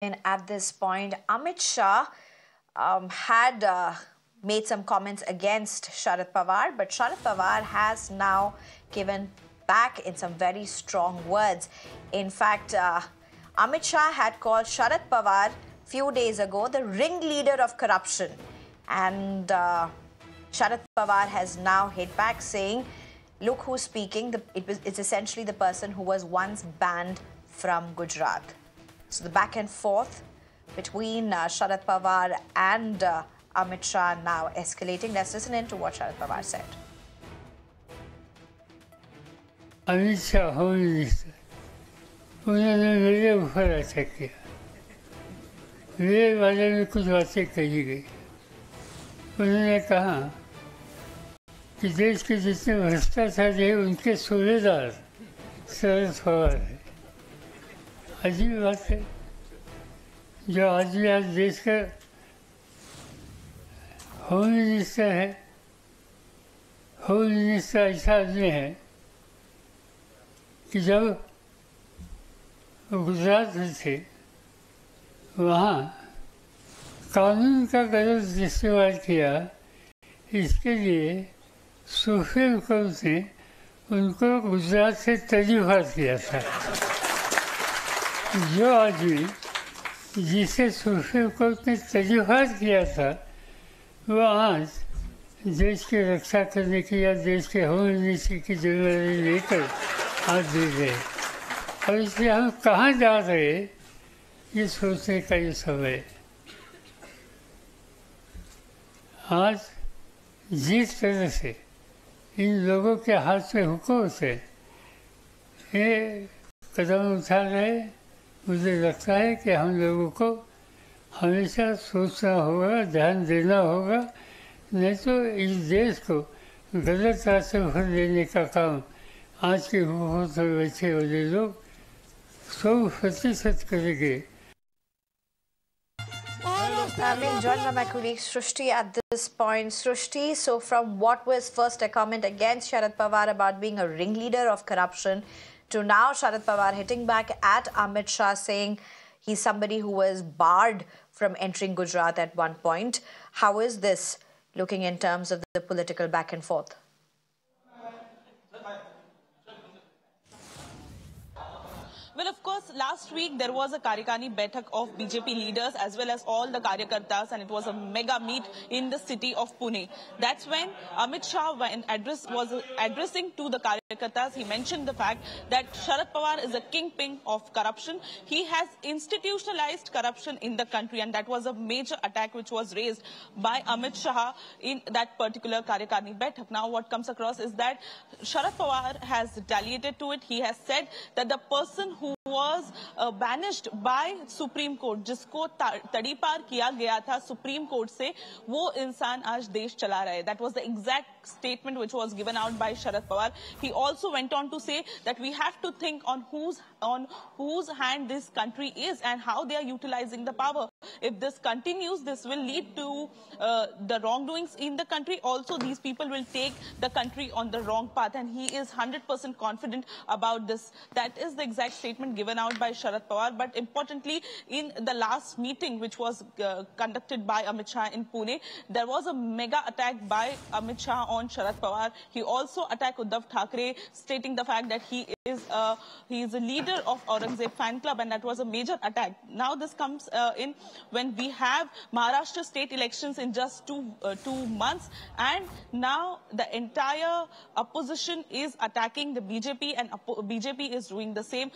And at this point, Amit Shah had made some comments against Sharad Pawar, but Sharad Pawar has now given back in some very strong words. In fact, Amit Shah had called Sharad Pawar few days ago the ringleader of corruption. And Sharad Pawar has now hit back saying, look who's speaking. It's essentially the person who was once banned from Gujarat. So the back and forth between Sharad Pawar and Amit Shah now escalating. Let's listen in to what Sharad Pawar said. Amit Shah Home Minister, उन्होंने मेरे ऊपर attack किया, मेरे बारे में कुछ बातें कही गई। उन्होंने कहा कि देश के जितने भ्रष्टाचार है उनके सूबेदार शरद पवार है। अजीब बात है, जो आदमी आज देश का होम मिनिस्टर है, होम मिनिस्टर ऐसा आदमी है कि जब गुजरात में थे वहाँ कानून का गलत इस्तेमाल किया, इसके लिए सुप्रीम कोर्ट ने उनको गुजरात से तर्जीहात किया था। जो आदमी जिसे सुप्रीम कोर्ट ने तर्जीहात किया था वो आज देश की रक्षा करने की या देश के होम मिनिस्टर की जिम्मेदारी लेकर हाथ दे गए। और इसलिए हम कहाँ जा रहे ये सोचने का ये समय। आज जिस तरह से इन लोगों के हाथ में हुकूमत है, ये कदम उठा रहे, मुझे लगता है कि हम लोगों को हमेशा सोचना होगा, ध्यान देना होगा, नहीं तो इस देश को गलत रास्ते पर लेने का काम आज की हुकूमत में बैठे वाले लोग 100% करेंगे। I'm being joined by my colleague Srushti at this point. Srushti, so from what was first a comment against Sharad Pawar about being a ringleader of corruption to now Sharad Pawar hitting back at Amit Shah saying he's somebody who was barred from entering Gujarat at one point. How is this looking in terms of the political back and forth? Well, of course, last week there was a Karyakani Baitak of BJP leaders as well as all the Karyakartas, and it was a mega meet in the city of Pune. That's when Amit Shah was addressing to the Karyakartas. He mentioned the fact that Sharad Pawar is a kingpin of corruption. He has institutionalized corruption in the country, and that was a major attack which was raised by Amit Shah in that particular Karyakani Baitak. Now, what comes across is that Sharad Pawar has retaliated to it. He has said that the person who was banished by Supreme Court, जिसको तड़ी पार किया गया था Supreme Court से, वो इंसान आज देश चला रहा है. That was the exact statement which was given out by Sharad Pawar. He also went on to say that we have to think on whose hand this country is and how they are utilizing the power. If this continues, this will lead to the wrongdoings in the country. Also, these people will take the country on the wrong path, and he is 100% confident about this. That is the exact statement given out by Sharad Pawar. But importantly, in the last meeting which was conducted by Amit Shah in Pune, there was a mega attack by Amit Shah on Sharad Pawar. He also attacked Uddhav Thackeray, stating the fact that he is a leader of Aurangzeb fan club, and that was a major attack. Now this comes in when we have Maharashtra state elections in just two months, and now the entire opposition is attacking the BJP, and BJP is doing the same.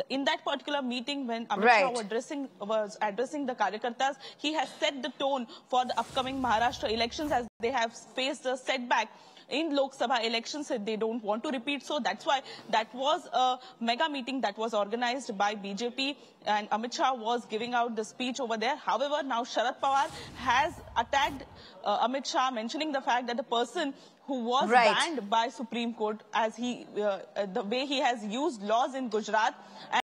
In that particular meeting, when Amit Shah was addressing the Karyakartas, he has set the tone for the upcoming Maharashtra elections, as they have faced a setback in Lok Sabha elections. They don't want to repeat. So that's why that was a mega meeting that was organized by BJP, and Amit Shah was giving out the speech over there. However, now Sharad Pawar has attacked Amit Shah, mentioning the fact that the person who was banned by Supreme Court, as the way he has used laws in Gujarat,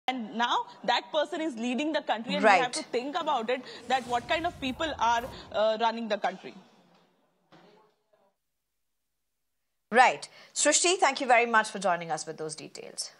and now that person is leading the country, and we have to think about it, that what kind of people are running the country. Right. Srushti, thank you very much for joining us with those details.